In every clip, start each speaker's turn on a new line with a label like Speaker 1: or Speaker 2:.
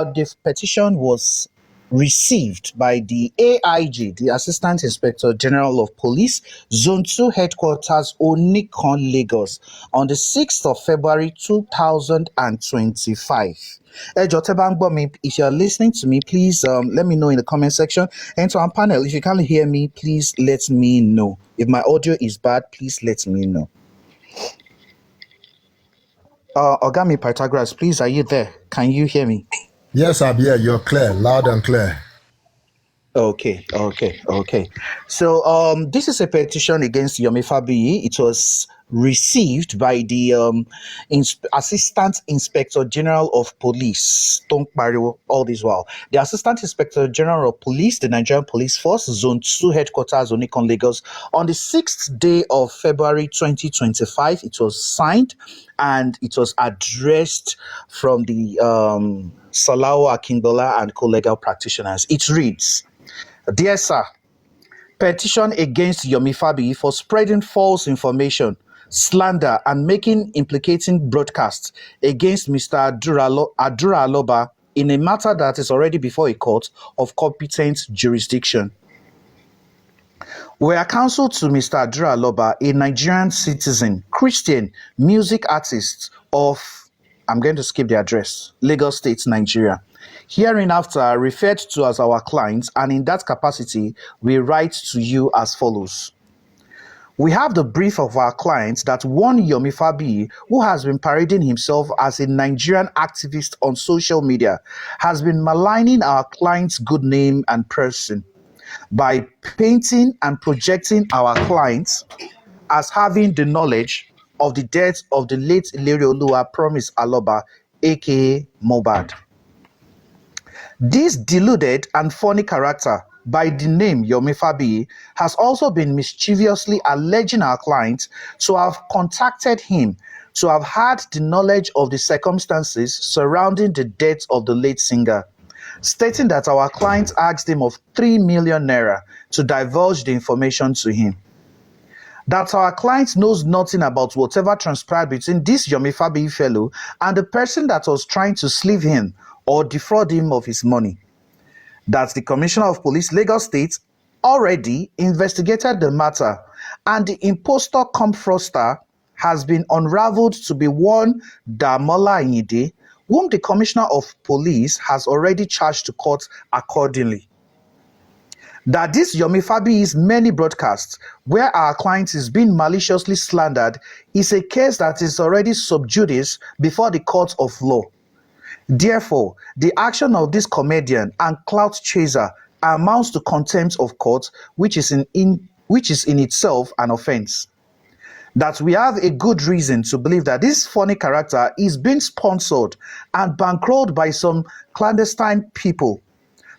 Speaker 1: The petition was received by the AIG, the Assistant Inspector General of Police, Zone 2 Headquarters, Onikan, Lagos, on the 6th of February 2025. If you're listening to me, please let me know in the comment section. And to our panel, if you can't hear me, please let me know. If my audio is bad, please let me know. Ogami Pythagoras, please, are you there? Can you hear me?
Speaker 2: Yes, I'm here. You're clear, loud and clear.
Speaker 1: Okay. So, this is a petition against Yomi Fabiyi. It was received by the Assistant Inspector General of Police, Don't Mario, all this while. The Assistant Inspector General of Police, the Nigerian Police Force, Zone 2 Headquarters, Onikan, Lagos, on the 6th day of February 2025. It was signed and it was addressed from the Salawo Akindola and co-legal practitioners. It reads, Dear Sir, petition against Yomi Fabiyi for spreading false information, slander, and making implicating broadcasts against Mr. Adura Aloba in a matter that is already before a court of competent jurisdiction. We are counsel to Mr. Hadura Aloba, a Nigerian citizen, Christian, music artist of, I'm going to skip the address, Lagos State, Nigeria. Hereinafter referred to as our clients, and in that capacity, we write to you as follows. We have the brief of our clients that one Yomi Fabiyi, who has been parading himself as a Nigerian activist on social media, has been maligning our client's good name and person by painting and projecting our clients as having the knowledge of the death of the late Ilerioluwa Promise Aloba, aka Mohbad. This deluded and funny character by the name Yomi Fabiyi has also been mischievously alleging our client to have contacted him to have had the knowledge of the circumstances surrounding the death of the late singer, stating that our client asked him of 3 million naira to divulge the information to him. That our client knows nothing about whatever transpired between this Yomi Fabiyi fellow and the person that was trying to sleeve him or defraud him of his money. That the Commissioner of Police, Lagos State, already investigated the matter, and the impostor cum fraudster has been unraveled to be one Damola Ayinde, whom the Commissioner of Police has already charged to court accordingly. That this Yomi Fabiyi's many broadcasts where our client is being maliciously slandered is a case that is already sub judice before the court of law. Therefore, the action of this comedian and clout chaser amounts to contempt of court, which is in itself an offense. That we have a good reason to believe that this funny character is being sponsored and bankrolled by some clandestine people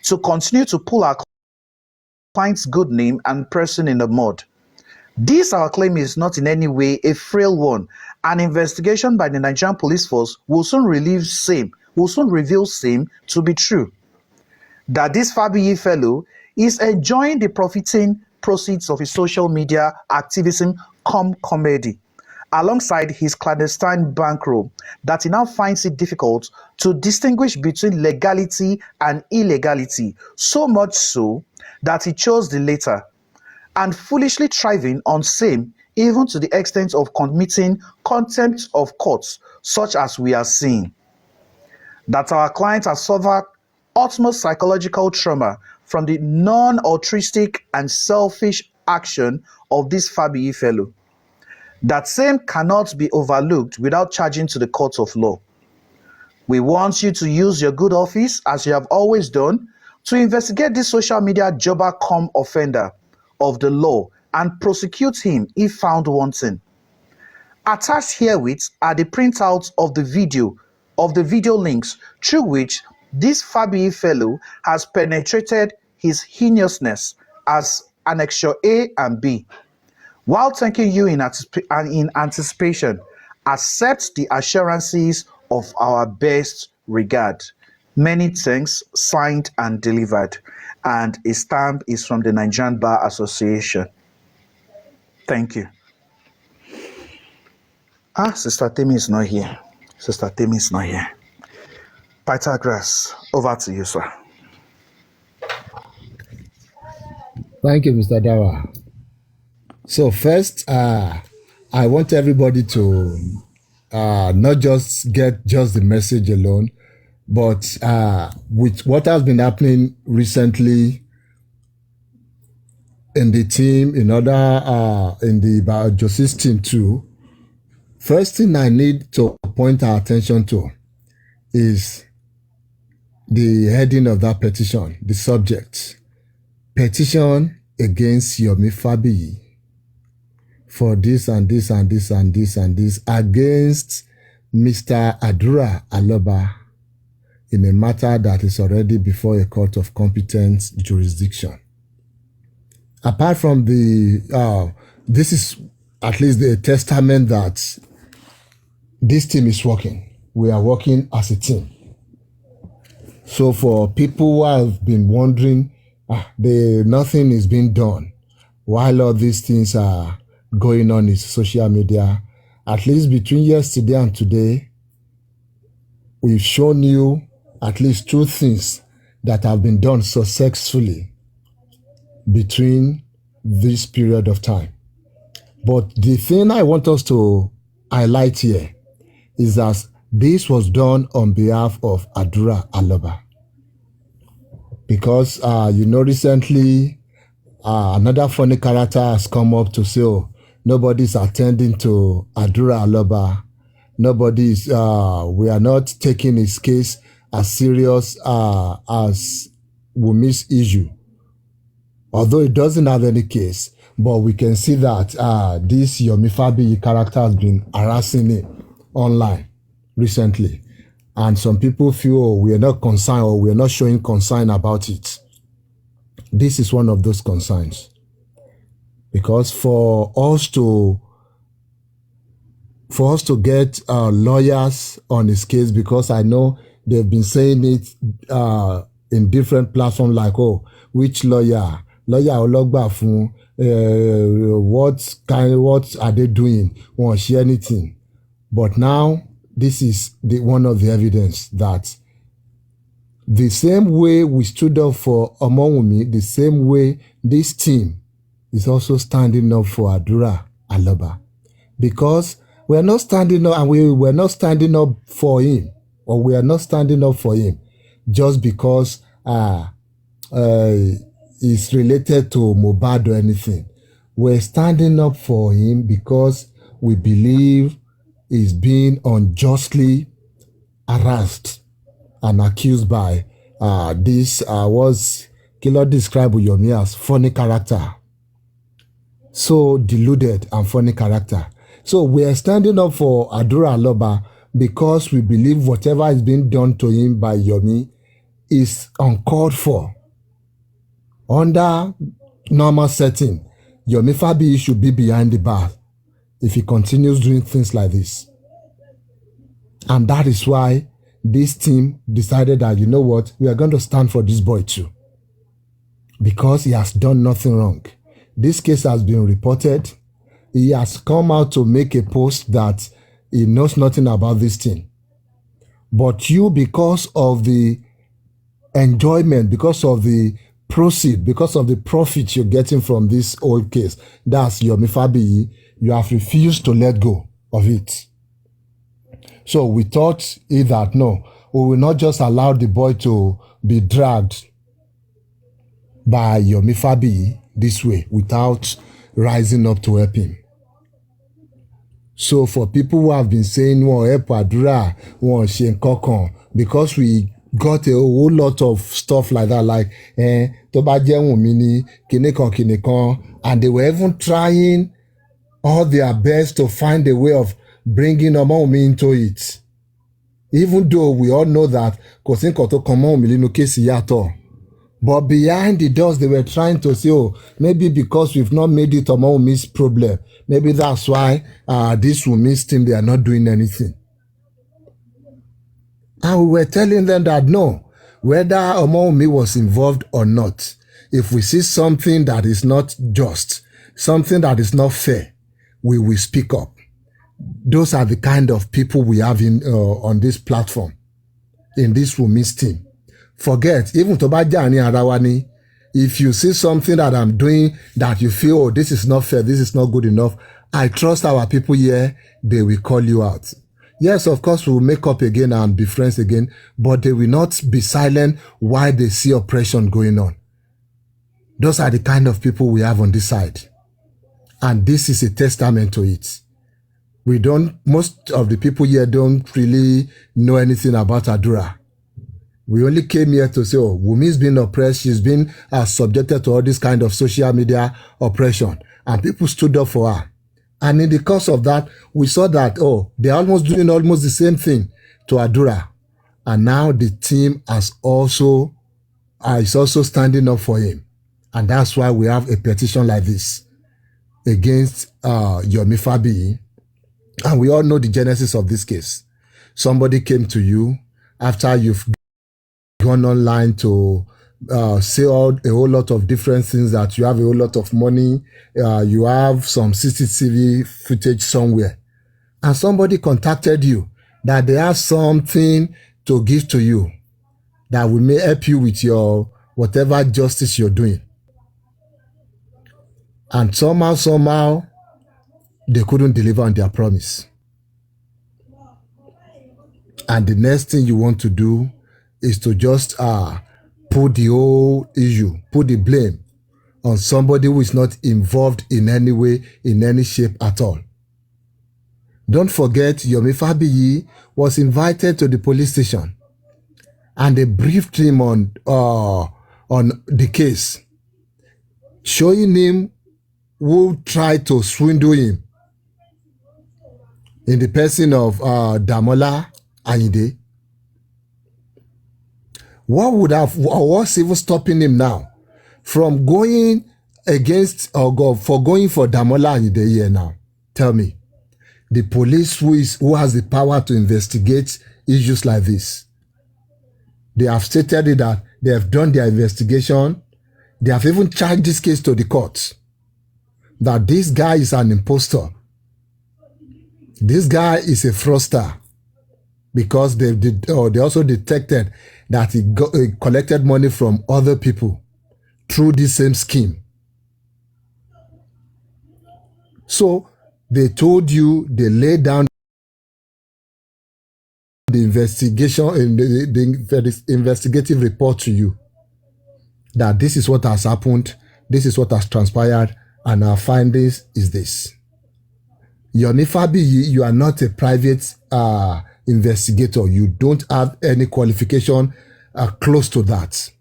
Speaker 1: to continue to pull our client's good name and person in the mud. This, our claim, is not in any way a frail one. An investigation by the Nigerian Police Force will soon reveal same to be true. That this Fabiyi fellow is enjoying the profiting proceeds of his social media activism cum comedy, alongside his clandestine bankroll, that he now finds it difficult to distinguish between legality and illegality, so much so that he chose the latter, and foolishly thriving on same, even to the extent of committing contempt of courts, such as we are seeing. That our client has suffered utmost psychological trauma from the non-altruistic and selfish action of this Fabiyi fellow. That same cannot be overlooked without charging to the court of law. We want you to use your good office, as you have always done, to investigate this social media jobber cum offender of the law and prosecute him if found wanting. Attached herewith are the printouts of the video links through which this Fabiyi fellow has penetrated his heinousness as Annexure A and B. While thanking you in anticipation, accept the assurances of our best regard. Many thanks, signed and delivered. And a stamp is from the Nigerian Bar Association. Thank you. Sister Temi is not here. Pythagoras, over to you, sir.
Speaker 2: Thank you, Mr. Dawa. So first, I want everybody to not just get just the message alone, but with what has been happening recently in the team, in the biojustice team too, first thing I need to point our attention to is the heading of that petition, the subject. Petition against Yomi Fabiyi for this and this and this and this and this against Mr. Hadura17 in a matter that is already before a court of competent jurisdiction. Apart from this is at least the testament that this team is working. We are working as a team. So for people who have been wondering, nothing is being done while all these things are going on in social media, at least between yesterday and today, we've shown you at least two things that have been done successfully between this period of time. But the thing I want us to highlight here is that this was done on behalf of Hadura17. Because, recently, another funny character has come up to say, oh, nobody's attending to Hadura17. We are not taking his case as serious as Wumi's issue. Although it doesn't have any case, but we can see that this Yomi Fabiyi character has been harassing him online recently. And some people feel we are not concerned or we are not showing concern about it. This is one of those concerns. Because for us to get lawyers on his case, because I know they've been saying it in different platforms like, oh, which lawyer Ologba fun, what are they doing? Won't share anything. But now, this is one of the evidence that the same way we stood up for Omowumi, the same way this team is also standing up for Hadura17. Because we are not standing up, and we were not standing up for him, or we are not standing up for him just because it's related to Mohbad or anything. We're standing up for him because we believe is being unjustly harassed and accused by this Killer described Yomi as funny character. So deluded and funny character. So we are standing up for Hadura17 because we believe whatever is being done to him by Yomi is uncalled for. Under normal setting, Yomi Fabiyi should be behind the bar if he continues doing things like this. And that is why this team decided that, you know what, we are going to stand for this boy too. Because he has done nothing wrong. This case has been reported. He has come out to make a post that he knows nothing about this thing. But you, because of the enjoyment, because of the proceed, because of the profit you're getting from this old case, that's Yomi Fabiyi, you have refused to let go of it. So we thought that no, we will not just allow the boy to be dragged by Yomi Fabiyi this way without rising up to help him. So for people who have been saying, well, help Hadura, well, Shenkokon, because we got a whole lot of stuff like that, like, Toba Wumini, Kinekon, and they were even trying all their best to find a way of bringing Omowumi into it. Even though we all know that Kosinkoto Komowumi no case yato. But behind the doors, they were trying to say, oh, maybe because we've not made it Omowumi's problem. Maybe that's why this Wumi's team, they are not doing anything. And we were telling them that no, whether Omowumi was involved or not, if we see something that is not just, something that is not fair, we will speak up. Those are the kind of people we have in on this platform. in this women's team. Forget, even to bá jà ní ara wa ni, if you see something that I'm doing that you feel, oh, this is not fair, this is not good enough, I trust our people here, they will call you out. Yes, of course, we will make up again and be friends again, but they will not be silent while they see oppression going on. Those are the kind of people we have on this side. And this is a testament to it. Most of the people here don't really know anything about Hadura. We only came here to say, oh, Wumi's been oppressed. She's been subjected to all this kind of social media oppression. And people stood up for her. And in the course of that, we saw that, oh, they're almost doing the same thing to Hadura. And now the team is also standing up for him. And that's why we have a petition like this against Yomi Fabiyi. And we all know the genesis of this case. Somebody came to you after you've gone online to say a whole lot of different things, that you have a whole lot of money, you have some CCTV footage somewhere. And somebody contacted you that they have something to give to you that will may help you with your whatever justice you're doing. And somehow, they couldn't deliver on their promise. And the next thing you want to do is to just put the whole issue, put the blame on somebody who is not involved in any way, in any shape at all. Don't forget, Yomi Fabiyi was invited to the police station and they briefed him on the case, showing him who tried to swindle him in the person of Damola Ayinde. What's even stopping him now from going against or going for Damola Ayinde here now? Tell me. The police who has the power to investigate issues like this. They have stated that they have done their investigation. They have even charged this case to the court. That this guy is an impostor. This guy is a fraudster. Because they also detected that he collected money from other people through this same scheme. So they told you, they laid down the investigation, the investigative report to you, that this is what has happened, this is what has transpired, and our findings is this. Yomi Fabiyi, you are not a private investigator. You don't have any qualification close to that.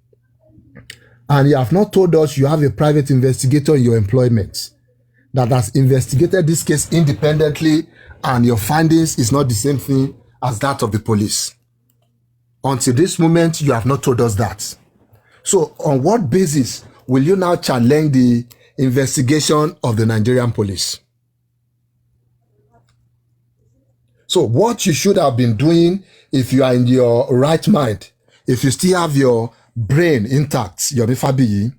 Speaker 2: And you have not told us you have a private investigator in your employment that has investigated this case independently, and your findings is not the same thing as that of the police. Until this moment, you have not told us that. So on what basis will you now challenge the investigation of the Nigerian police? So what you should have been doing, if you are in your right mind, if you still have your brain intact, Yomi Fabiyi,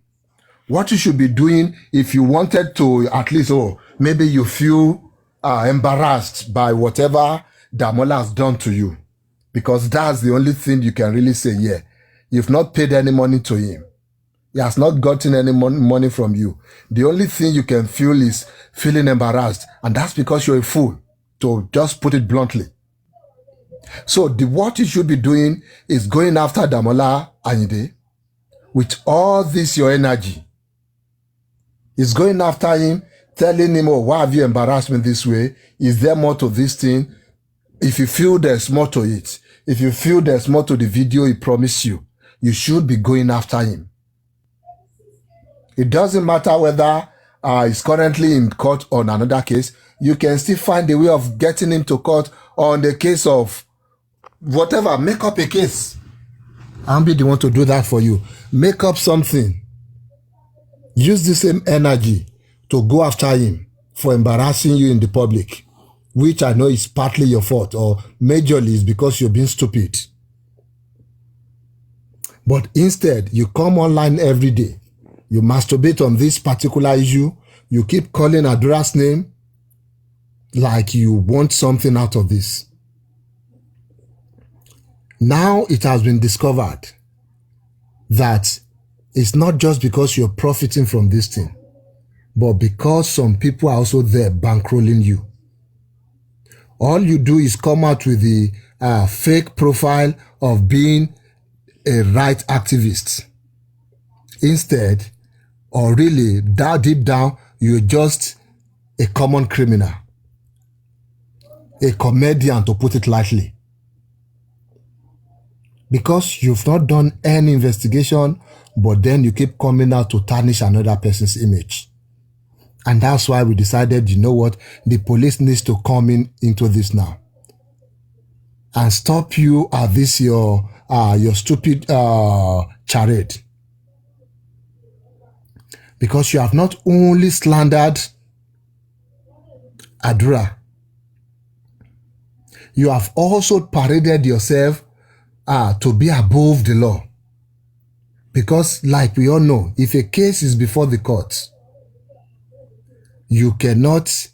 Speaker 2: what you should be doing, if you wanted to at least, maybe you feel embarrassed by whatever Damola has done to you, because that's the only thing you can really say, yeah, you've not paid any money to him. He has not gotten any money from you. The only thing you can feel is feeling embarrassed, and that's because you're a fool, to just put it bluntly. So what you should be doing is going after Damola Ayinde with all this your energy. Is going after him, telling him, oh, why have you embarrassed me this way? Is there more to this thing? If you feel there's more to it, if you feel there's more to the video he promised you, you should be going after him. It doesn't matter whether he's currently in court on another case. You can still find a way of getting him to court on the case of whatever. Make up a case. I'll be the one to do that for you. Make up something. Use the same energy to go after him for embarrassing you in the public, which I know is partly your fault, or majorly is because you're being stupid. But instead, you come online every day. You masturbate on this particular issue. You keep calling Hadura's name like you want something out of this. Now it has been discovered that it's not just because you're profiting from this thing, but because some people are also there bankrolling you. All you do is come out with the fake profile of being a right activist. Instead, or really, deep down, you're just a common criminal, a comedian, to put it lightly. Because you've not done any investigation, but then you keep coming out to tarnish another person's image. And that's why we decided, you know what, the police needs to come into this now and stop you at this your stupid charade. Because you have not only slandered Hadura, you have also paraded yourself to be above the law. Because like we all know, if a case is before the courts, you cannot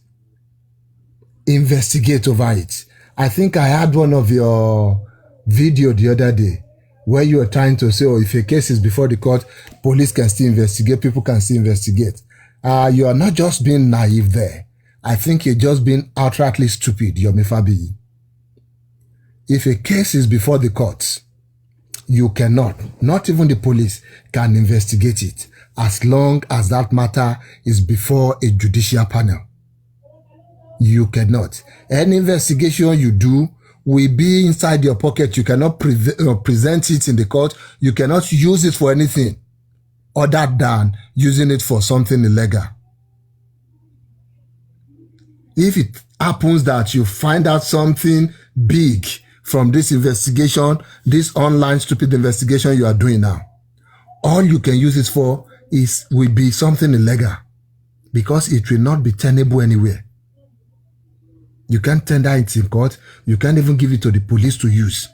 Speaker 2: investigate over it. I think I had one of your video the other day where you were trying to say, oh, if a case is before the court, police can still investigate, people can still investigate. You are not just being naive there. I think you're just being outrightly stupid, Yomi Fabiyi. If a case is before the courts, you cannot, not even the police, can investigate it as long as that matter is before a judicial panel. You cannot. Any investigation you do will be inside your pocket. You cannot present it in the court. You cannot use it for anything other than using it for something illegal. If it happens that you find out something big from this investigation, this online stupid investigation you are doing now, all you can use it for will be something illegal, because it will not be tenable anywhere. You can't tender it in court. You can't even give it to the police to use.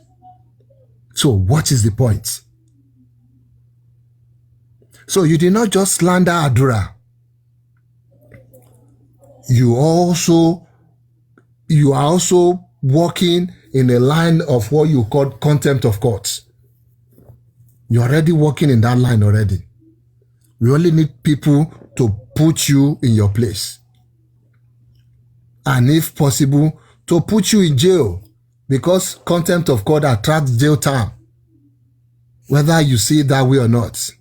Speaker 2: So what is the point? So you did not just slander Hadura. You are also working in a line of what you call contempt of court. You're already working in that line already. We only need people to put you in your place. And if possible, to put you in jail, because contempt of court attracts jail time, whether you see it that way or not.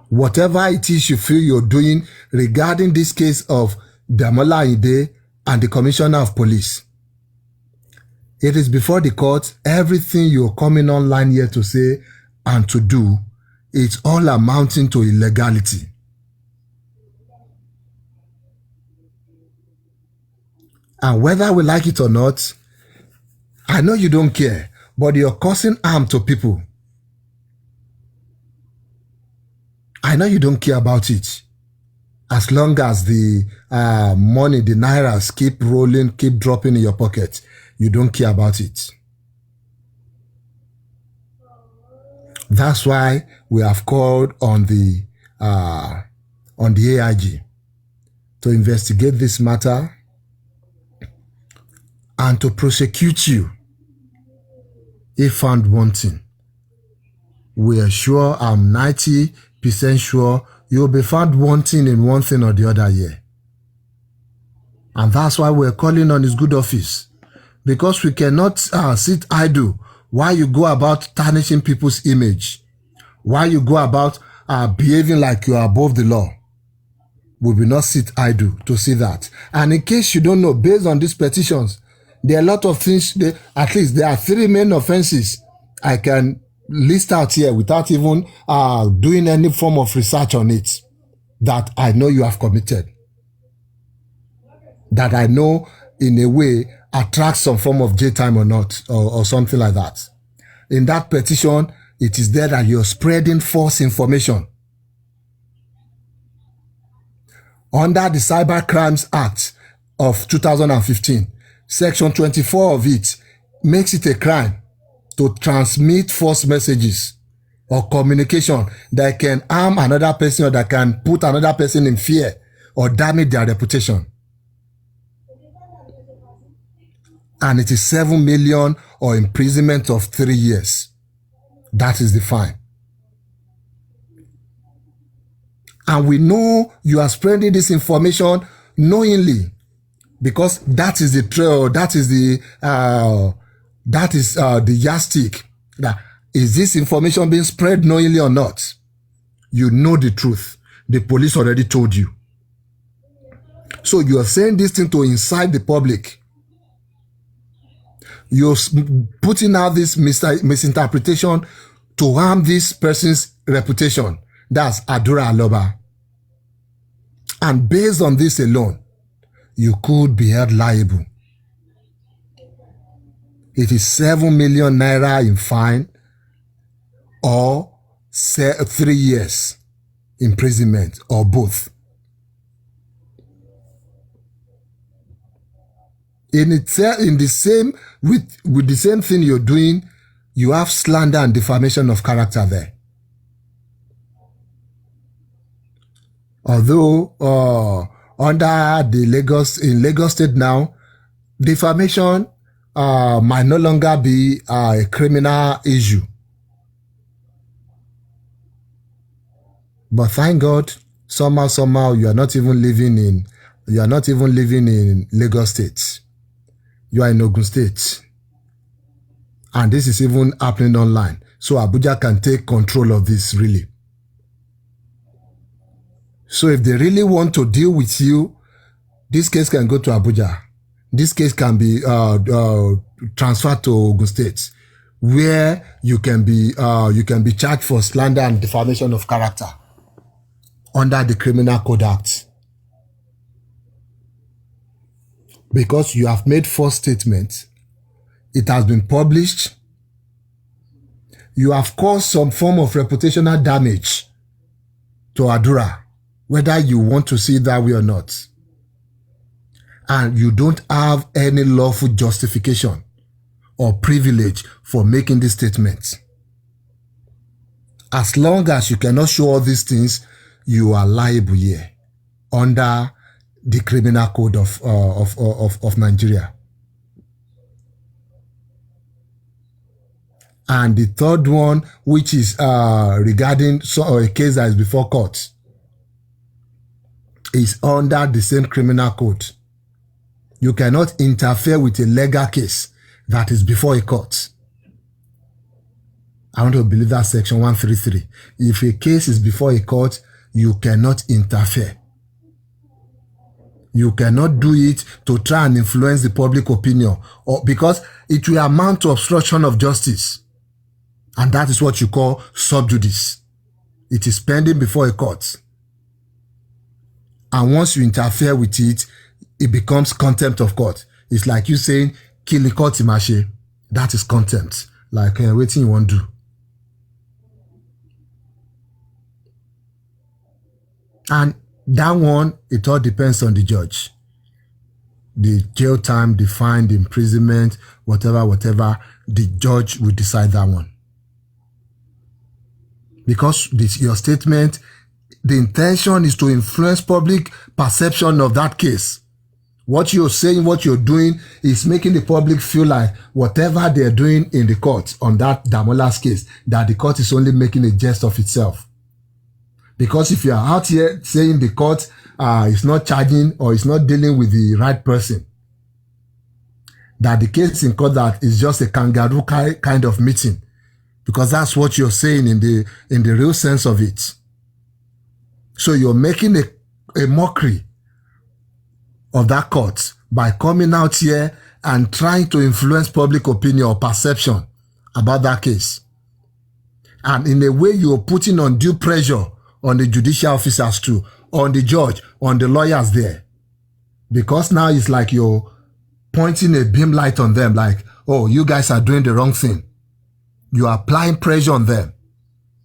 Speaker 2: Whatever it is you feel you're doing regarding this case of Damola Ide and the Commissioner of Police, it is before the court. Everything you're coming online here to say and to do, it's all amounting to illegality. And whether we like it or not, I know you don't care, but you're causing harm to people. I know you don't care about it. As long as the money, the nairas keep rolling, keep dropping in your pocket, you don't care about it. That's why we have called on the AIG to investigate this matter and to prosecute you if found wanting. We are sure, I'm 90% sure, you'll be found wanting in one thing or the other here. And that's why we're calling on his good office. Because we cannot sit idle while you go about tarnishing people's image, while you go about behaving like you are above the law. We will not sit idle to see that. And in case you don't know, based on these petitions, there are a lot of things, at least there are 3 main offenses I can list out here without even doing any form of research on it, that I know you have committed. That I know in a way attracts some form of jail time or not, or something like that. In that petition, it is there that you're spreading false information. Under the Cyber Crimes Act of 2015, Section 24 of it makes it a crime to transmit false messages or communication that can harm another person or that can put another person in fear or damage their reputation. and it is 7 million or imprisonment of 3 years. That is the fine. And we know you are spreading this information knowingly, because that is the trail, that is the yardstick. That is this information being spread knowingly or not? You know the truth. The police already told you. So you are saying this thing to incite the public. You're putting out this misinterpretation to harm this person's reputation. That's Hadura17. And based on this alone, you could be held liable. It is 7 million naira in fine or 3 years imprisonment, or both. With the same thing you're doing, you have slander and defamation of character there. Although under the Lagos State now, defamation might no longer be a criminal issue. But thank God, somehow you are not even living in Lagos State. You are in Ogun State. And this is even happening online. So Abuja can take control of this, really. So if they really want to deal with you, this case can go to Abuja. This case can be transferred to Ogun State, where you can be charged for slander and defamation of character under the Criminal Code Act. Because you have made false statements, it has been published, you have caused some form of reputational damage to Hadura, whether you want to see it that way or not. And you don't have any lawful justification or privilege for making these statements. As long as you cannot show all these things, you are liable here under the Criminal Code of Nigeria. And the third one, which is regarding a case that is before court, is under the same criminal code. You cannot interfere with a legal case that is before a court. I want to believe that section 133. If a case is before a court, you cannot interfere. You cannot do it to try and influence the public opinion, or because it will amount to obstruction of justice. And that is what you call sub judice. It is pending before a court. And once you interfere with it, it becomes contempt of court. It's like you saying, kill the court imache. That is contempt. Like, what you want to do? And that one, it all depends on the judge. The jail time, the fine, the imprisonment, whatever, the judge will decide that one. Because your statement, the intention is to influence public perception of that case. What you're saying, what you're doing is making the public feel like whatever they're doing in the court on that Damola's case, that the court is only making a jest of itself. Because if you're out here saying the court is not charging or is not dealing with the right person, that the case in court that is just a kangaroo kind of meeting, because that's what you're saying in the real sense of it. So you're making a mockery of that court by coming out here and trying to influence public opinion or perception about that case. And in a way, you're putting undue pressure on the judicial officers too, on the judge, on the lawyers there. Because now it's like you're pointing a beam light on them, like, oh, you guys are doing the wrong thing. You are applying pressure on them.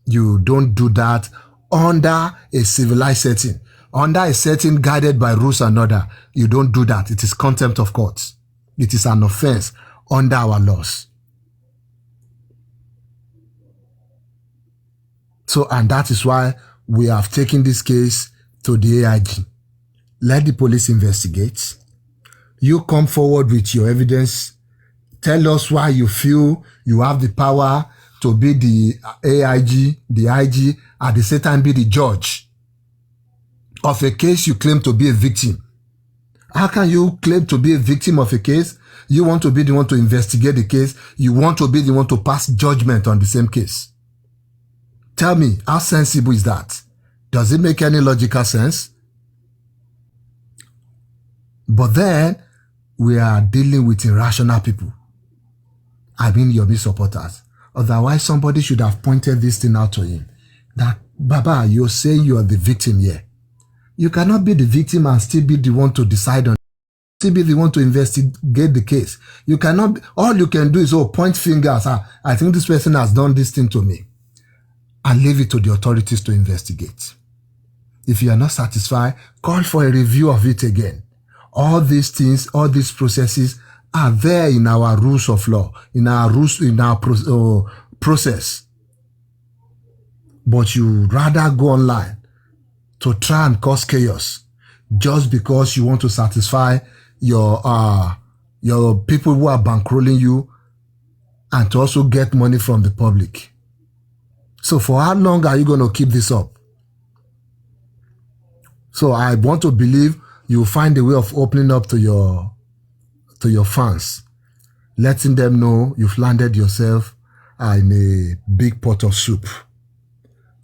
Speaker 2: You don't do that under a civilized setting. Under a setting guided by rules and order, you don't do that. It is contempt of court. It is an offense under our laws. So, and that is why we have taken this case to the AIG. Let the police investigate. You come forward with your evidence Tell us why you feel you have the power to be the AIG, the IG, at the same time be the judge of a case you claim to be a victim. How can you claim to be a victim of a case? You want to be the one to investigate the case. You want to be the one to pass judgment on the same case. Tell me, how sensible is that? Does it make any logical sense? But then, we are dealing with irrational people. I mean, Yomi supporters. Otherwise, somebody should have pointed this thing out to him. That, Baba, you're saying you're the victim here. You cannot be the victim and still be the one to decide on, still be the one to investigate the case. You cannot, all you can do is, point fingers. I think this person has done this thing to me. And leave it to the authorities to investigate. If you are not satisfied, call for a review of it again. All these things, all these processes are there in our rules of law, in our rules, in our process. But you rather go online to try and cause chaos just because you want to satisfy your people who are bankrolling you and to also get money from the public. So for how long are you going to keep this up? So I want to believe you will find a way of opening up to your fans, letting them know you've landed yourself in a big pot of soup,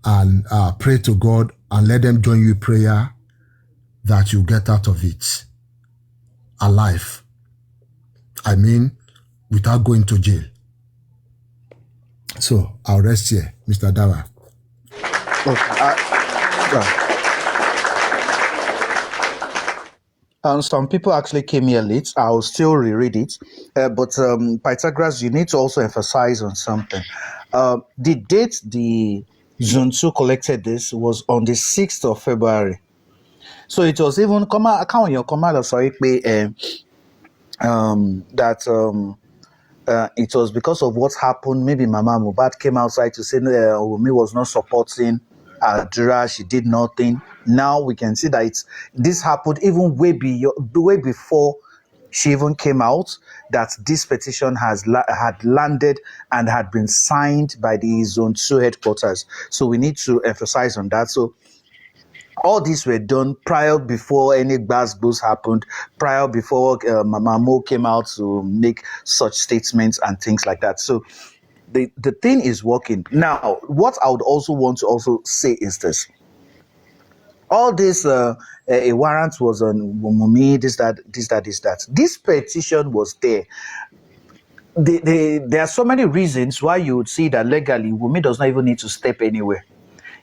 Speaker 2: and pray to God and let them join you in prayer that you get out of it alive. I mean, without going to jail. So I'll rest here, Mr. Dawa.
Speaker 1: Some people actually came here late. I'll still reread it. But Pythagoras, you need to also emphasize on something. The date the Zone 2 collected this was on the 6th of February. So it was even it was because of what happened. Maybe Mama Mohbad came outside to say Wunmi was not supporting Hadura, she did nothing. Now we can see that this happened even way before she even came out, that this petition had landed and had been signed by the Zone 2 headquarters. So we need to emphasize on that. So all these were done before any gbas happened, before Mama Mo came out to make such statements and things like that. So the thing is working. Now, what I would also want to also say is this. All this, a warrant was on Wunmi, this, that. This petition was there. There are so many reasons why you would see that legally Wunmi does not even need to step anywhere.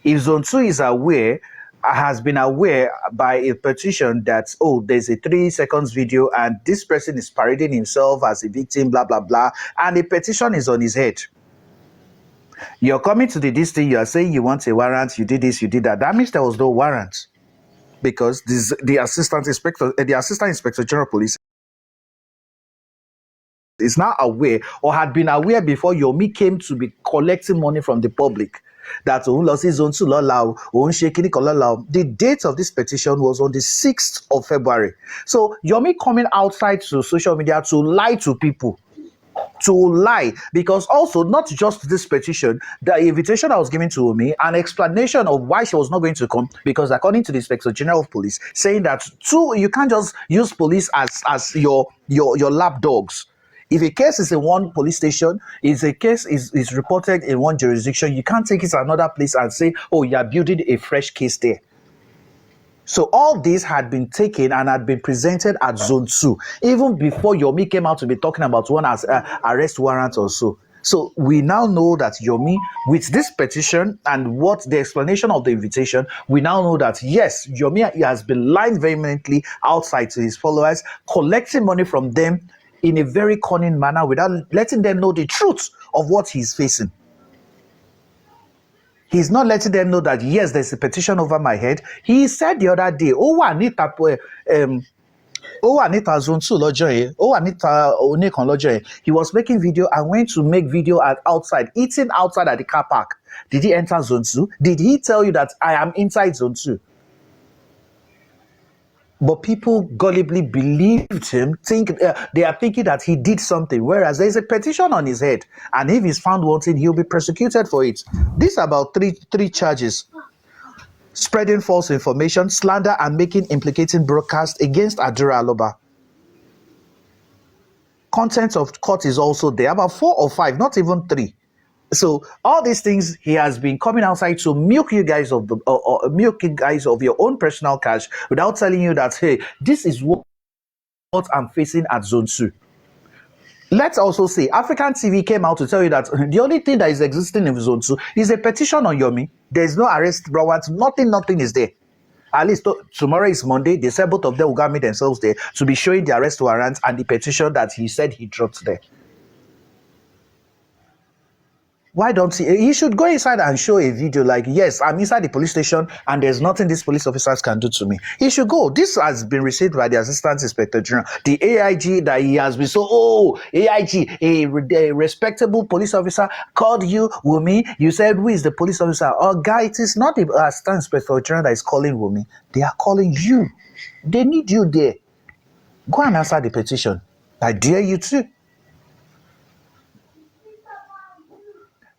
Speaker 1: If Zone 2 has been aware by a petition that, there's a 3 seconds video and this person is parading himself as a victim, blah, blah, blah, and the petition is on his head. You're coming to this thing, you are saying you want a warrant, you did this, you did that. That means there was no warrant, because the Assistant Inspector General Police is now aware, or had been aware before Yomi came to be collecting money from the public, that the date of this petition was on the 6th of February. So Yomi coming outside to social media to lie to people, because also not just this petition, the invitation I was given to Yomi, an explanation of why she was not going to come, because according to the Inspector General of Police, saying that you can't just use police as your lap dogs. If a case is in one police station, if a case is reported in one jurisdiction, you can't take it to another place and say, you are building a fresh case there. So all this had been taken and had been presented at Zone 2, even before Yomi came out to be talking about one as arrest warrant or so. So we now know that Yomi, with this petition and what the explanation of the invitation, we now know that yes, Yomi has been lying vehemently outside to his followers, collecting money from them in a very cunning manner without letting them know the truth of what he's facing. He's not letting them know that, yes, there's a petition over my head. He said the other day, Anita Zone 2 Anita Onekan Lojoye. He was making video and went to make video outside, eating outside at the car park. Did he enter Zone 2? Did he tell you that I am inside Zone 2? But people gullibly believed him, they are thinking that he did something, whereas there is a petition on his head, and if he's found wanting, he'll be prosecuted for it. These are about three charges: spreading false information, slander, and making implicating broadcast against Hadura17. Content of court is also there, about 4 or 5, not even 3. So all these things, he has been coming outside to milk you guys of your own personal cash without telling you that, hey, this is what I'm facing at Zone 2. Let's also say African TV came out to tell you that the only thing that is existing in Zone 2 is a petition on Yomi. There is no arrest warrant, nothing is there. At least tomorrow is Monday. They said both of them will go meet themselves there to be showing the arrest warrant and the petition that he said he dropped there. Why don't he should go inside and show a video like, yes, I'm inside the police station and there's nothing these police officers can do to me. He should go. This has been received by the Assistant Inspector General, the AIG, that he has been AIG, a respectable police officer, called you, Wumi. You said, who is the police officer? Oh, guy, it is not the Assistant Inspector General that is calling Wumi. They are calling you. They need you there. Go and answer the petition. I dare you to.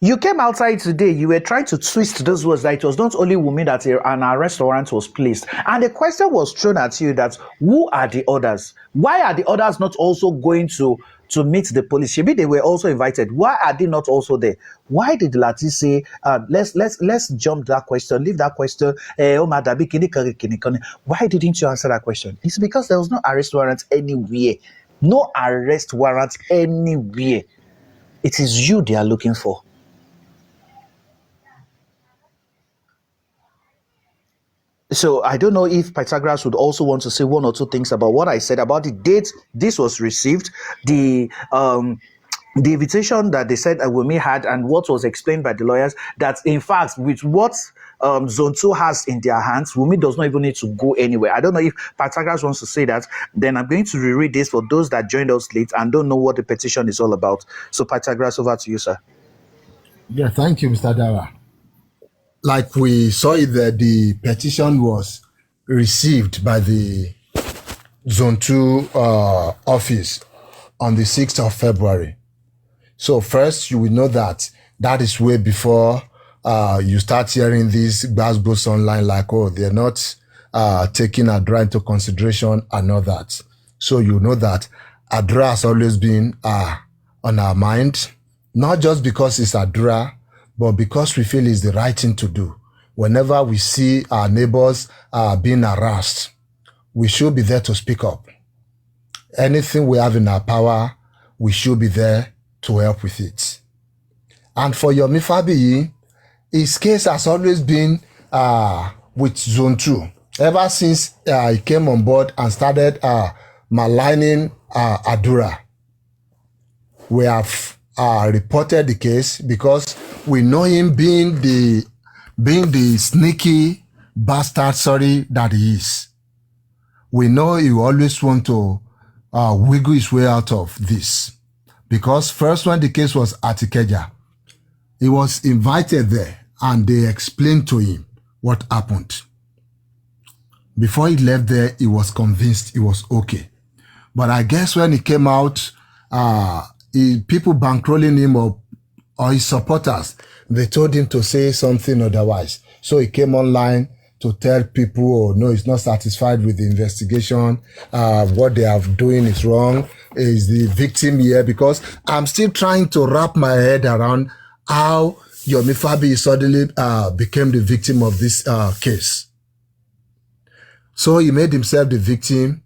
Speaker 1: You came outside today, you were trying to twist those words that it was not only Wumi that an arrest warrant was placed. And the question was thrown at you that, who are the others? Why are the others not also going to meet the police? Maybe they were also invited. Why are they not also there? Why did Lati say, let's jump that question, leave that question, why didn't you answer that question? It's because there was no arrest warrant anywhere. No arrest warrant anywhere. It is you they are looking for. So I don't know if Pythagoras would also want to say one or two things about what I said about the date this was received, the invitation that they said Wumi had, and what was explained by the lawyers, that in fact with what Zone 2 has in their hands, Wumi does not even need to go anywhere. I don't know if Pythagoras wants to say that. Then I'm going to reread this for those that joined us late and don't know what the petition is all about. So Pythagoras, over to you, sir.
Speaker 2: Yeah, thank you, Mr. Dara. Like we saw it there, the petition was received by the Zone 2 office on the 6th of February. So first, you will know that is way before you start hearing these gbasgbos online like, oh, they're not taking Hadura into consideration and all that. So you know that Hadura has always been on our mind, not just because it's Hadura, but because we feel it's the right thing to do. Whenever we see our neighbors being harassed, we should be there to speak up. Anything we have in our power, we should be there to help with it. And for Yomi Fabiyi, his case has always been with Zone 2. Ever since he came on board and started maligning Hadura, we have reported the case because we know him being the sneaky bastard, that he is. We know he always want to wiggle his way out of this. Because first when the case was at Ikeja, he was invited there and they explained to him what happened. Before he left there, he was convinced it was okay. But I guess when he came out, people bankrolling him or his supporters, they told him to say something otherwise. So he came online to tell people, oh, no, he's not satisfied with the investigation. What they are doing is wrong. Is the victim here? Because I'm still trying to wrap my head around how Yomi Fabiyi suddenly became the victim of this case. So he made himself the victim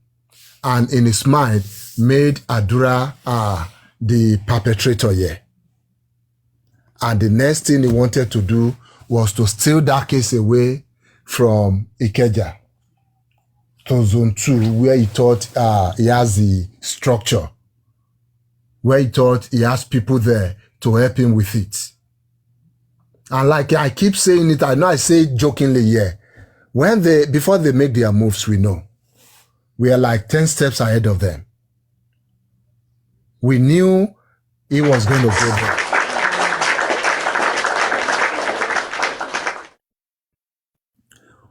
Speaker 2: and in his mind made Hadura the perpetrator here. And the next thing he wanted to do was to steal that case away from Ikeja to Zone 2, where he thought he has the structure, where he thought he has people there to help him with it. And like I keep saying it, I know I say it jokingly here, before they make their moves, we know. We are like 10 steps ahead of them. We knew he was going to go there.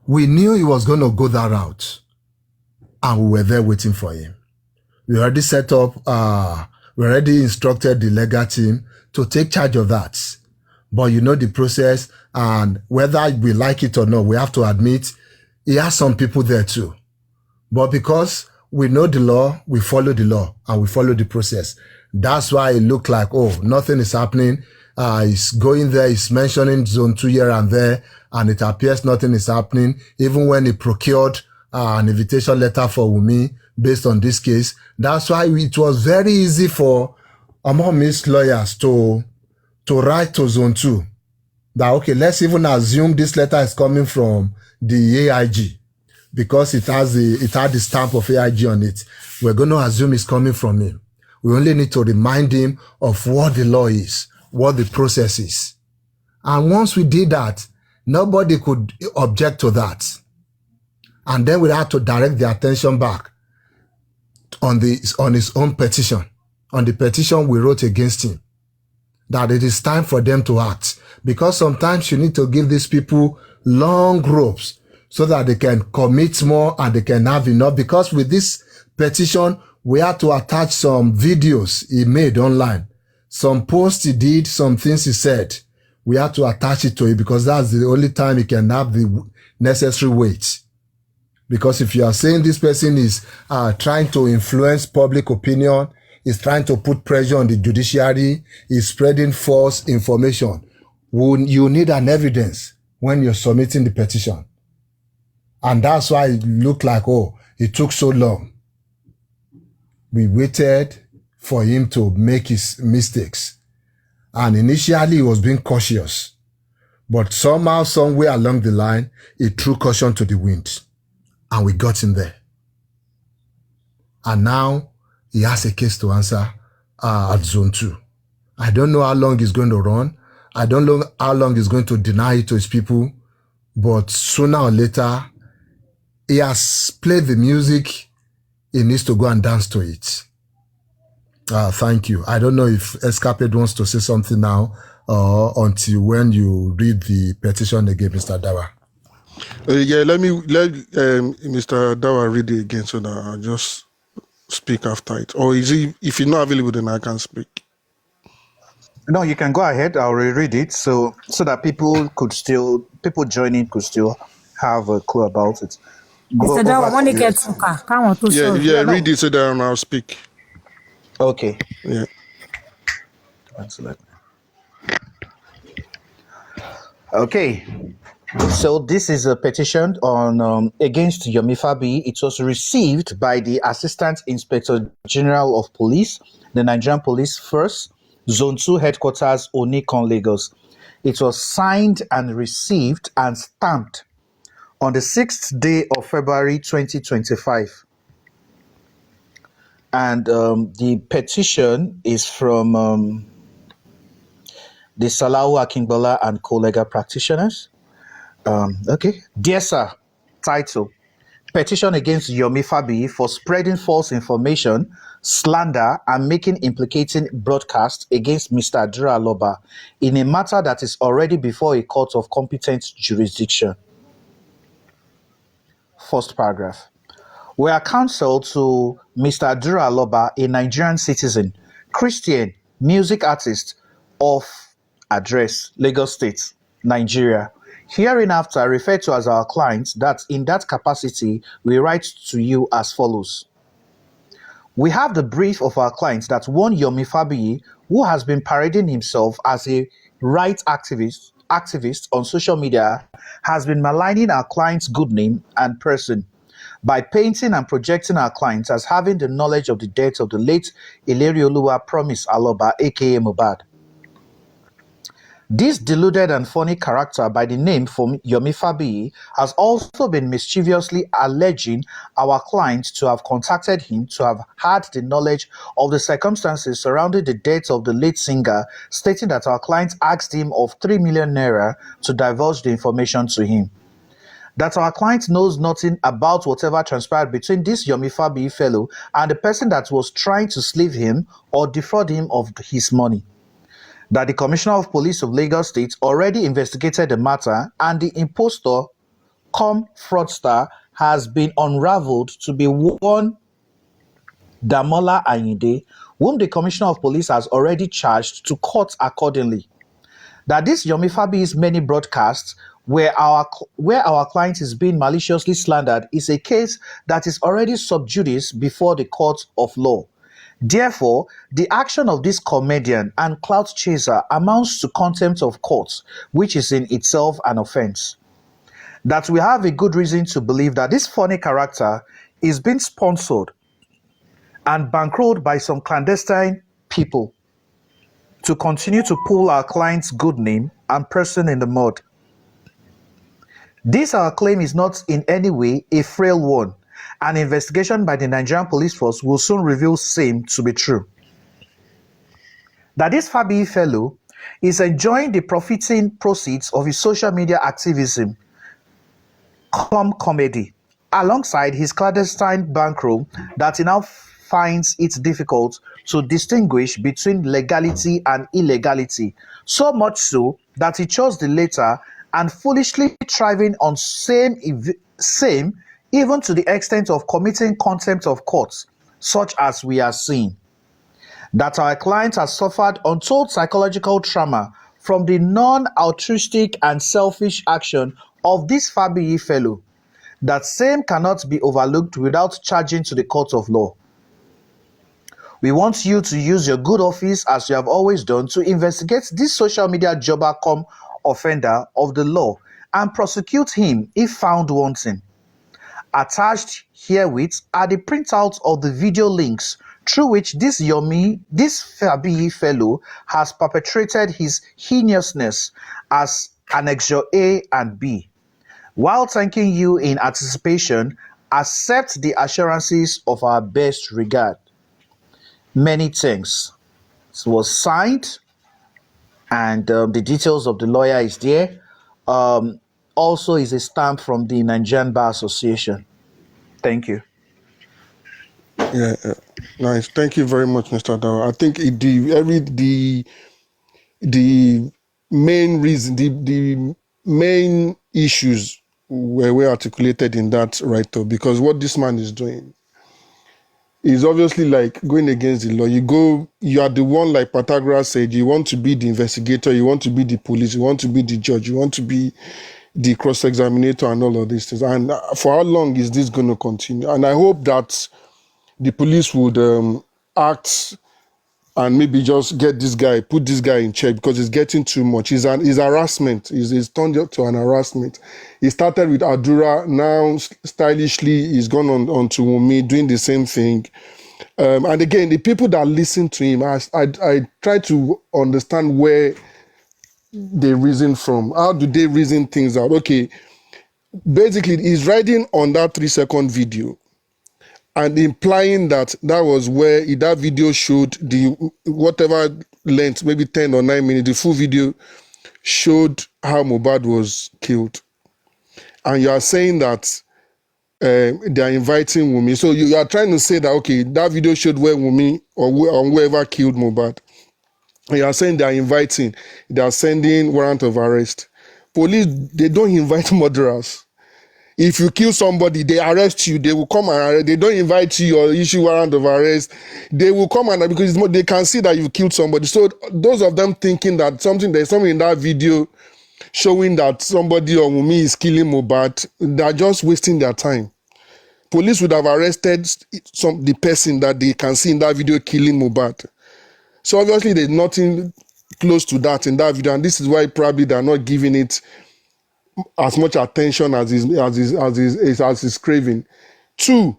Speaker 2: We knew he was going to go that route. and we were there waiting for him. We already set up, we already instructed the legal team to take charge of that. But you know the process, and whether we like it or not, we have to admit he has some people there too. But because we know the law, we follow the law and we follow the process. That's why it looked like, oh, nothing is happening. He's going there, he's mentioning zone 2 here and there, and it appears nothing is happening. Even when he procured an invitation letter for Wumi based on this case, that's why it was very easy for Among lawyers to write to zone 2 that, okay, let's even assume this letter is coming from the AIG because it had the stamp of AIG on it. We're going to assume it's coming from him. We only need to remind him of what the law is, what the process is. And once we did that, nobody could object to that. And then we had to direct the attention back on his own petition, on the petition we wrote against him, that it is time for them to act. Because sometimes you need to give these people long ropes so that they can commit more and they can have enough. Because with this petition, we had to attach some videos he made online, some posts he did, some things he said. We had to attach it to it because that's the only time he can have the necessary weight. Because if you are saying this person is trying to influence public opinion, is trying to put pressure on the judiciary, is spreading false information, you need an evidence when you're submitting the petition. And that's why it looked like, oh, it took so long. We waited for him to make his mistakes. And initially he was being cautious. But somehow, somewhere along the line, he threw caution to the wind. And we got him there. And now he has a case to answer at zone 2. I don't know how long he's going to run. I don't know how long he's going to deny it to his people. But sooner or later, he has played the music. He needs to go and dance to it. Thank you. I don't know if Escapade wants to say something now until when you read the petition again, Mr. Dawa.
Speaker 3: Yeah, let Mr. Dawa read it again so that I'll just speak after it. Or is he, if he's not available, then I can speak.
Speaker 1: No, you can go ahead. I'll reread it so that people joining could still have a clue about it.
Speaker 4: Mr. Dawa, when you get to
Speaker 3: yeah, read it so that I'll speak.
Speaker 1: Okay.
Speaker 3: Yeah.
Speaker 1: Okay. So this is a petition on against Yomi Fabiyi. It was received by the Assistant Inspector General of Police, the Nigerian Police Force, Zone 2 Headquarters, Onikon, Lagos. It was signed and received and stamped on the 6th day of February 2025. And the petition is from the Salahu Akingbola and co-legal practitioners. Okay. Dear Sir, title, Petition against Yomi Fabiyi for spreading false information, slander, and making implicating broadcast against Mr. Hadura17 in a matter that is already before a court of competent jurisdiction. First paragraph. We are counsel to Mr. Hadura17, a Nigerian citizen, Christian, music artist of address, Lagos State, Nigeria. Hereinafter referred to as our client, that in that capacity we write to you as follows. We have the brief of our client that one Yomi Fabiyi, who has been parading himself as a right activist on social media, has been maligning our client's good name and person by painting and projecting our clients as having the knowledge of the death of the late Ilerioluwa Promise Aloba, aka Mohbad. This deluded and funny character by the name from Yomi Fabiyi has also been mischievously alleging our client to have contacted him to have had the knowledge of the circumstances surrounding the death of the late singer, stating that our client asked him of 3 million naira to divulge the information to him. That our client knows nothing about whatever transpired between this Yomi Fabiyi fellow and the person that was trying to slave him or defraud him of his money. That the Commissioner of Police of Lagos State already investigated the matter and the impostor, cum fraudster, has been unraveled to be one Damola Ayinde, whom the Commissioner of Police has already charged to court accordingly. That this Yomi Fabiyi's many broadcasts where our client is being maliciously slandered is a case that is already sub judice before the court of law. Therefore, the action of this comedian and clout chaser amounts to contempt of court, which is in itself an offense. That we have a good reason to believe that this funny character is being sponsored and bankrolled by some clandestine people to continue to pull our client's good name and person in the mud. This our claim is not in any way a frail one. An investigation by the Nigerian police force will soon reveal same to be true. That this Fabiyi fellow is enjoying the profiting proceeds of his social media activism come comedy, alongside his clandestine bankroll that he now finds it difficult to distinguish between legality and illegality, so much so that he chose the latter and foolishly thriving on same even to the extent of committing contempt of court, such as we are seeing. That our client has suffered untold psychological trauma from the non-altruistic and selfish action of this Fabiyi fellow. That same cannot be overlooked without charging to the court of law. We want you to use your good office, as you have always done, to investigate this social media jobber cum offender of the law and prosecute him if found wanting. Attached herewith are the printouts of the video links through which this Fabiyi fellow has perpetrated his heinousness as Annexure A and B. While thanking you in anticipation, accept the assurances of our best regard. Many thanks. It was signed, and the details of the lawyer is there. Also is a stamp from the Nigerian Bar Association. Thank you.
Speaker 3: Yeah, nice. Thank you very much, Mr. Dawa. I think the main reason, the main issues were articulated in that write-up, because what this man is doing is obviously like going against the law. You are the one, like Pythagoras said, you want to be the investigator, you want to be the police, you want to be the judge, you want to be the cross-examinator and all of these things. And for how long is this going to continue? And I hope that the police would act and maybe just put this guy in check, because it's getting too much. It's harassment. It's turned up to an harassment. It started with Hadura, now stylishly he's gone on to Yomi, doing the same thing. And again, the people that listen to him, I try to understand where they reason from. How do they reason things out? Okay, basically he's riding on that 3-second video and implying that was where that video showed the whatever length, maybe 10 or 9 minutes, the full video showed how Mohbad was killed. And you are saying that they are inviting Yomi. So you are trying to say that, okay, that video showed where Yomi or whoever killed Mohbad. And you are saying they are sending warrant of arrest. Police, they don't invite murderers. If you kill somebody, they arrest you. They will come and arrest. They don't invite you or issue warrant of arrest. They will come and, because they can see that you killed somebody. So those of them thinking that there's something in that video showing that somebody or Yomi is killing Mohbad, they're just wasting their time. Police would have arrested the person that they can see in that video killing Mohbad. So obviously there's nothing close to that in that video, and this is why probably they're not giving it as much attention as is craving. 2,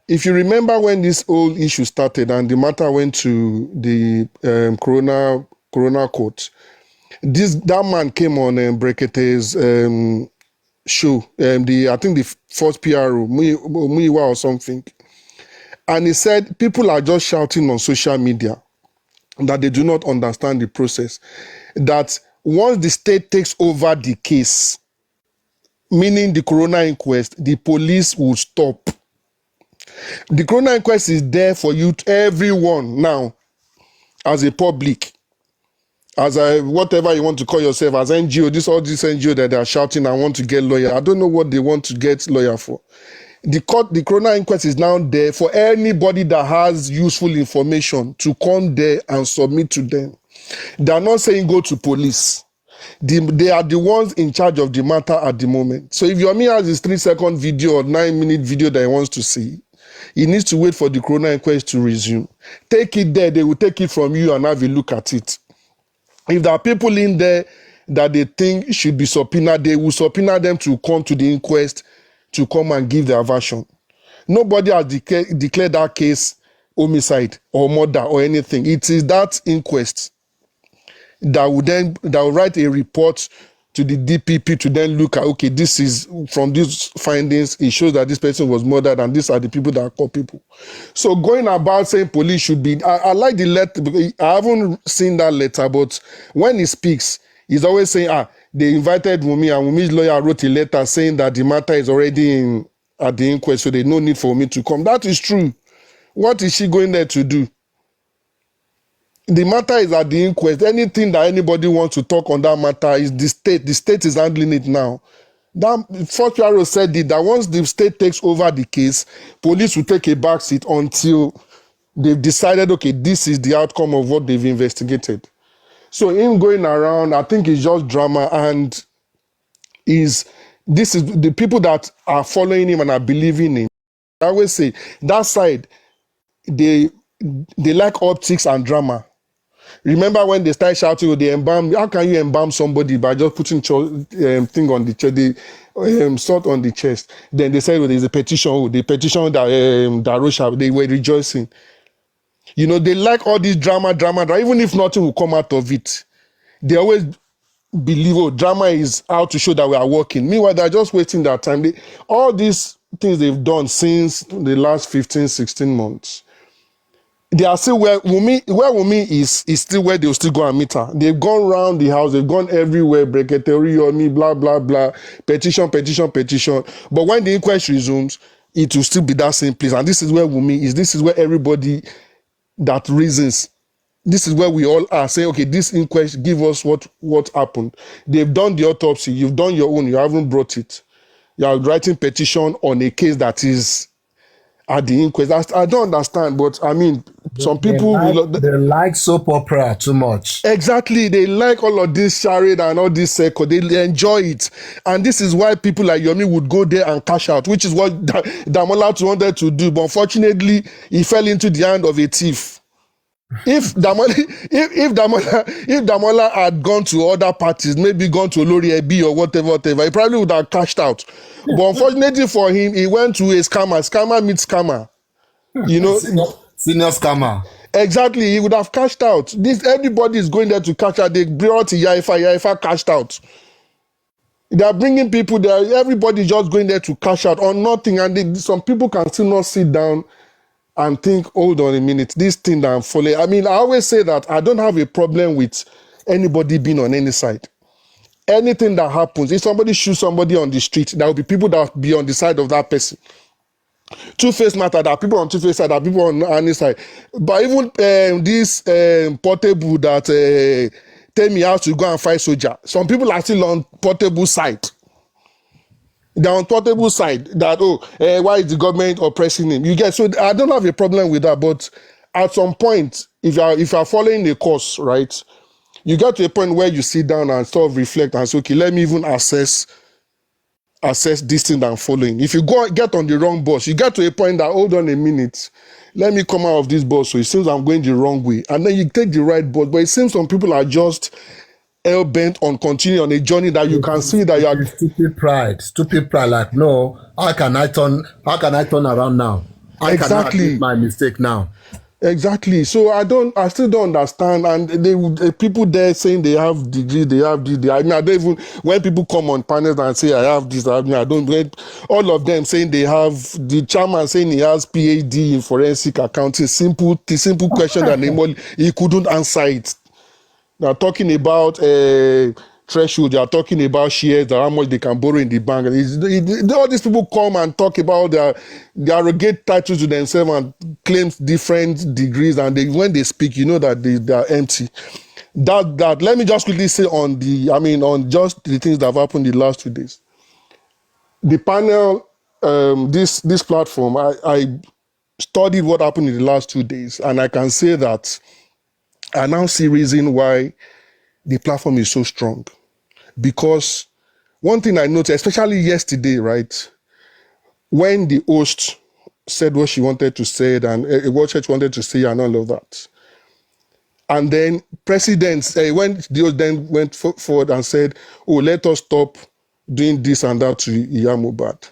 Speaker 3: if you remember when this whole issue started and the matter went to the corona court, that man came on Brekete's show, I think the first PRO, Muiwa or something, and he said people are just shouting on social media that they do not understand the process, that once the state takes over the case, meaning the corona inquest, the police will stop. The corona inquest is there for you, everyone now, as a public. as whatever you want to call yourself, as NGO, all this NGO that they are shouting, I want to get lawyer. I don't know what they want to get lawyer for. The coroner inquest is now there for anybody that has useful information to come there and submit to them. They are not saying go to police. They are the ones in charge of the matter at the moment. So if Yomi has his 3-second video or 9-minute video that he wants to see, he needs to wait for the coroner inquest to resume. Take it there, they will take it from you and have a look at it. If there are people in there that they think should be subpoenaed, they will subpoena them to come to the inquest to come and give their version. Nobody has declared that case homicide or murder or anything. It is that inquest that will write a report to the DPP to then look at, okay, this is from these findings, it shows that this person was murdered and these are the people that are called people. So going about saying police should be, I like the letter, because I haven't seen that letter, but when he speaks, he's always saying, they invited Wunmi and Wunmi's lawyer wrote a letter saying that the matter is already at the inquest, so there's no need for me to come. That is true. What is she going there to do? The matter is at the inquest. Anything that anybody wants to talk on that matter is the state. The state is handling it now. That first PRO said it, that once the state takes over the case, police will take a back seat until they've decided, okay, this is the outcome of what they've investigated. So him going around, I think it's just drama, and this is the people that are following him and are believing him. I always say that side, they like optics and drama. Remember when they start shouting, they embalm, how can you embalm somebody by just putting thing on the chest, the salt on the chest? Then they said, well, there's a petition, the petition that Darosha, they were rejoicing. You know, they like all this drama, even if nothing will come out of it. They always believe, oh, drama is out to show that we are working. Meanwhile, they're just wasting their time. All these things they've done since the last 15, 16 months, they are still where Wunmi is still where they'll still go and meet her. They've gone around the house, they've gone everywhere, Breketeri, Yomi, blah, blah, blah, petition. But when the inquest resumes, it will still be that same place. And this is where Wunmi is. This is where everybody that reasons, this is where we all are saying, okay, this inquest, give us what happened. They've done the autopsy, you've done your own, you haven't brought it. You are writing petition on a case that is at the inquest. I don't understand, but I mean, some people
Speaker 2: they like soap opera too much.
Speaker 3: Exactly, they like all of this charade and all this circle. They enjoy it, and this is why people like Yomi would go there and cash out, which is what Damola wanted to do. But unfortunately, he fell into the hand of a thief. If Damola had gone to other parties, maybe gone to Olori Ebi or whatever, he probably would have cashed out. But unfortunately for him, he went to a scammer. Scammer meets scammer. You know,
Speaker 2: senior scammer.
Speaker 3: Exactly, he would have cashed out. Everybody is going there to cash out. They brought Yaifa cashed out. They are bringing people there. Everybody just going there to cash out on nothing, and some people can still not sit down and think, hold on a minute, this thing that I'm following. I mean, I always say that I don't have a problem with anybody being on any side. Anything that happens, if somebody shoots somebody on the street, there will be people that will be on the side of that person. Two-face matter, there are people on two-face side, there are people on any side. But even this Portable that tell me how to go and fight soldier, some people are still on Portable side. They're on Portable side that, why is the government oppressing him? You get, so I don't have a problem with that, but at some point, if you are following the course, right, you get to a point where you sit down and sort of reflect and say, okay, let me even assess this thing that I'm following. If you get on the wrong bus, you get to a point that, hold on a minute, let me come out of this bus, so it seems I'm going the wrong way. And then you take the right bus, but it seems some people are just hell-bent on continuing on a journey that you can see that you are...
Speaker 2: Stupid pride, like, no, how can I turn around now? I cannot make my mistake now.
Speaker 3: Exactly. So I still don't understand. And the people there saying they have degree, they have this. I mean, I don't even, when people come on panels and say I have this, I mean, I don't, all of them saying they have, the chairman saying he has PhD in forensic accounting, simple question that he couldn't answer it. They're talking about threshold, they are talking about shares, how much they can borrow in the bank. All these people come and talk about their arrogate titles to themselves and claim different degrees, and when they speak, you know that they are empty. That let me just quickly say on just the things that have happened the last 2 days. The panel, this platform, I studied what happened in the last 2 days, and I can say that I now see reason why the platform is so strong. Because one thing I noticed, especially yesterday, right, when the host said what she wanted to say and what church wanted to say and all of that. And then presidents, when the host then went forward and said, oh, let us stop doing this and that to Iya Mohbad.